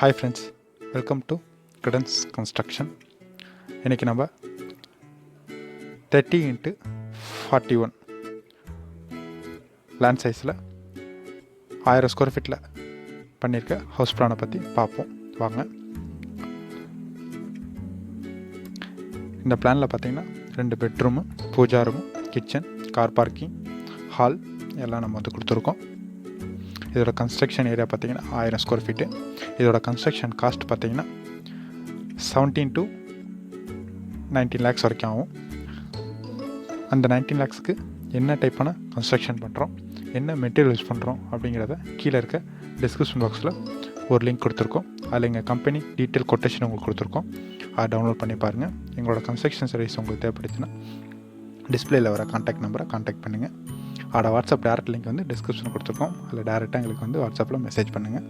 Hi friends, welcome to Cadence Construction. இன்னைக்கு நம்ம 30 into 41 land சைஸில் 1000 ஸ்கொயர் ஃபீட்டில் பண்ணியிருக்க ஹவுஸ் பிளானை பற்றி பார்ப்போம் வாங்க. இந்த பிளானில் பார்த்தீங்கன்னா 2 bedroom, puja room, kitchen, car parking, hall எல்லாம் நம்ம வந்து கொடுத்துருக்கோம். இதோட கன்ஸ்ட்ரக்ஷன் ஏரியா பார்த்தீங்கன்னா 1000 ஸ்கொயர் ஃபீட்டு. இதோட கன்ஸ்ட்ரக்ஷன் காஸ்ட் பார்த்தீங்கன்னா 17 to 19 lakhs வரைக்கும் ஆகும். அந்த 19 lakhsக்கு என்ன டைப்பான கன்ஸ்ட்ரக்ஷன் பண்ணுறோம், என்ன மெட்டீரியல் யூஸ் பண்ணுறோம் அப்படிங்கிறத கீழே இருக்க டிஸ்கிரிப்ஷன் பாக்ஸில் ஒரு லிங்க் கொடுத்துருக்கோம். அதில் எங்கள் கம்பெனி டீட்டெயில் கொட்டேஷன் உங்களுக்கு கொடுத்துருக்கோம். அதை டவுன்லோட் பண்ணி பாருங்கள். எங்களோட கன்ஸ்ட்ரக்ஷன் சர்வீஸ் உங்களுக்கு தேவைப்படுச்சுன்னா டிஸ்பிளேயில் வர கான்டாக்ட் நம்பரை கான்டாக்ட் பண்ணுங்கள். அதோட வாட்ஸ்அப் டேரக்ட் லிங்க் வந்து டிஸ்கிரிப்ஷன் கொடுத்துருக்கோம். அதில் டேரெக்டாக எங்களுக்கு வந்து வாட்ஸ்அப்பில் மெசேஜ் பண்ணுங்கள்.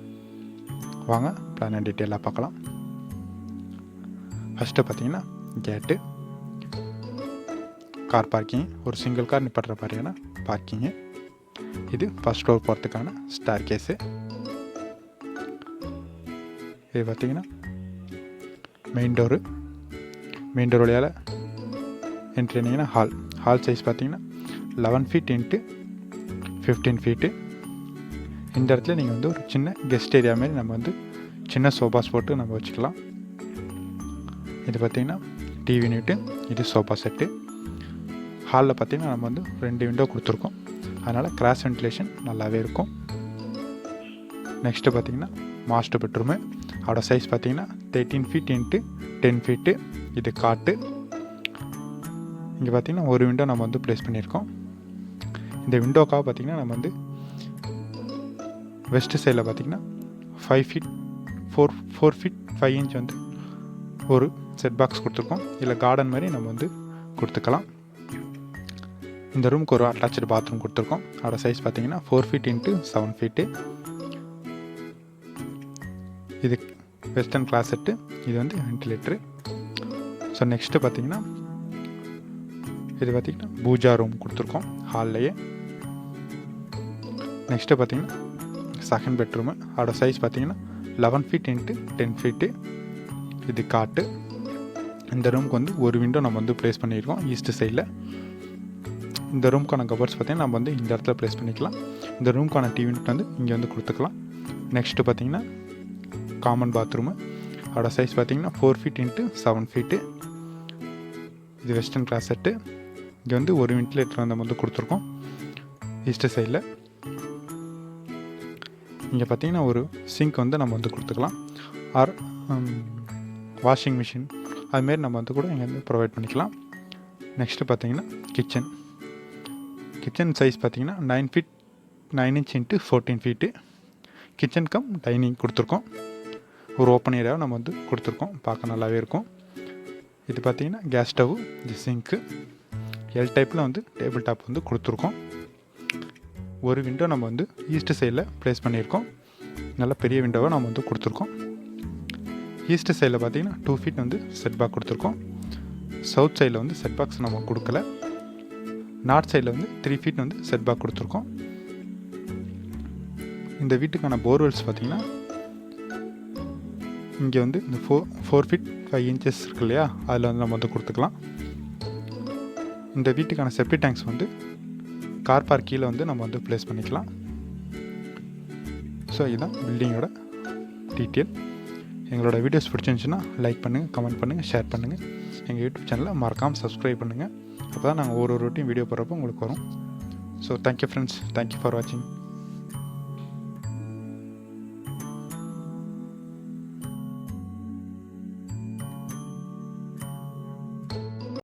வாங்க பிளான் டீட்டெயிலாக பார்க்கலாம். ஃபஸ்ட்டு பார்த்தீங்கன்னா கேட்டு, கார் பார்க்கிங், ஒரு சிங்கிள் கார் நிப்பாட்டுற மாதிரியான பார்க்கிங்கு. இது ஃபஸ்ட் ஃப்ளோர் போகிறதுக்கான ஸ்டார் கேஸு. இது பார்த்தீங்கன்னா மெயின் டோர் வழியால் என்ட்ரி பண்ணிங்கன்னா ஹால் சைஸ் பார்த்தீங்கன்னா 11 feet into 15 feet. இந்த இடத்துல நீங்கள் வந்து ஒரு சின்ன கெஸ்ட் ஏரியா மாதிரி நம்ம வந்து சின்ன சோஃபாஸ் போட்டு நம்ம வச்சுக்கலாம். இது பார்த்திங்கன்னா டிவி யூனிட்டு, இது சோஃபா செட்டு. ஹாலில் பார்த்திங்கன்னா நம்ம வந்து 2 விண்டோ கொடுத்துருக்கோம். அதனால் கிராஸ் வென்டிலேஷன் நல்லாவே இருக்கும். நெக்ஸ்ட்டு பார்த்திங்கன்னா மாஸ்டர் பெட்ரூமு. அதோட சைஸ் பார்த்திங்கன்னா 13 feet into 10 feet. இது காட்டு. இங்கே பார்த்திங்கன்னா ஒரு விண்டோ நம்ம வந்து ப்ளேஸ் பண்ணியிருக்கோம். இந்த விண்டோக்காக பார்த்திங்கன்னா நம்ம வந்து வெஸ்ட் சைடில் பார்த்திங்கன்னா 5 feet 4 feet 5 inch வந்து ஒரு செட் பாக்ஸ் கொடுத்துருக்கோம். இல்லை கார்டன் மாதிரி நம்ம வந்து கொடுத்துக்கலாம். இந்த ரூமுக்கு ஒரு அட்டாச்சு பாத்ரூம் கொடுத்துருக்கோம். அதோட சைஸ் பார்த்திங்கன்னா 4 feet into 7 feet. இது வெஸ்டர்ன் கிளாசெட்டு. இது வந்து வென்டிலேட்டரு. ஸோ நெக்ஸ்ட்டு பார்த்திங்கன்னா இது பார்த்திங்கன்னா பூஜா ரூம் கொடுத்துருக்கோம் ஹால்லையே. நெக்ஸ்ட்டு பார்த்திங்கன்னா செகண்ட் பெட்ரூமு. அதோட சைஸ் பார்த்திங்கன்னா 11 feet into 10 feet. இது காட்டு. இந்த ரூமுக்கு வந்து ஒரு விண்டோ நம்ம வந்து ப்ளேஸ் பண்ணியிருக்கோம் ஈஸ்ட் சைடில். இந்த ரூமுக்கான கபர்ஸ் பார்த்திங்கன்னா நம்ம வந்து இந்த இடத்துல ப்ளேஸ் பண்ணிக்கலாம். இந்த ரூமுக்கான டிவி யூனிட் வந்து இங்கே வந்து கொடுத்துக்கலாம். நெக்ஸ்ட்டு பார்த்திங்கன்னா காமன் பாத்ரூமு. அதோட சைஸ் பார்த்திங்கன்னா 4 feet into 7 feet. இது வெஸ்டர்ன் கிளாஸ் செட்டு. இங்கே வந்து ஒரு வென்டிலேட்டர் நம்ம வந்து கொடுத்துருக்கோம் ஈஸ்ட் சைடில். இங்கே பார்த்தீங்கன்னா ஒரு சிங்க் வந்து நம்ம வந்து கொடுத்துக்கலாம். ஆர் வாஷிங் மிஷின் அதுமாரி நம்ம வந்து கூட இங்கே வந்து ப்ரொவைட் பண்ணிக்கலாம். நெக்ஸ்ட்டு பார்த்தீங்கன்னா கிச்சன் சைஸ் பார்த்தீங்கன்னா 9 inch into 14 feet. Kitchen come dining கொடுத்துருக்கோம். ஒரு ஓப்பன் ஏரியாவை நம்ம வந்து கொடுத்துருக்கோம். பார்க்க நல்லாவே இருக்கும். இது பார்த்திங்கன்னா கேஸ் ஸ்டவ், இது சிங்க்கு. எல் டைப்பில் வந்து டேபிள் டாப் வந்து கொடுத்துருக்கோம். ஒரு விண்டோ நம்ம வந்து ஈஸ்ட் சைடில் ப்ளேஸ் பண்ணியிருக்கோம். நல்ல பெரிய விண்டோவை நம்ம வந்து கொடுத்துருக்கோம். ஈஸ்ட் சைடில் பார்த்திங்கன்னா 2 feet வந்து செட் பாக்ஸ் கொடுத்துருக்கோம். சவுத் சைடில் வந்து செட் பாக்ஸ் நம்ம கொடுக்கல. நார்த் சைடில் வந்து 3 feet வந்து செட் பாக்ஸ் கொடுத்துருக்கோம். இந்த வீட்டுக்கான போர்வெல்ஸ் பார்த்திங்கன்னா இங்கே வந்து இந்த 4 feet 5 inches இருக்கு இல்லையா, அதில் வந்து நம்ம வந்து கொடுத்துக்கலாம். இந்த வீட்டுக்கான செப்டி டேங்க்ஸ் வந்து கார் பார்க் கீழே வந்து நம்ம வந்து ப்ளேஸ் பண்ணிக்கலாம். ஸோ இதுதான் பில்டிங்கோட டீட்டெயில். எங்களோட வீடியோஸ் பிடிச்சிருந்துச்சுன்னா லைக் பண்ணுங்கள், கமெண்ட் பண்ணுங்கள், ஷேர் பண்ணுங்கள். எங்கள் யூடியூப் சேனலை மறக்காமல் சப்ஸ்கிரைப் பண்ணுங்கள். அப்போ தான் நாங்கள் ஒரு ரொட்டீன் வீடியோ போடுறப்போ உங்களுக்கு வரும். So thank you friends, thank you for வாட்சிங்.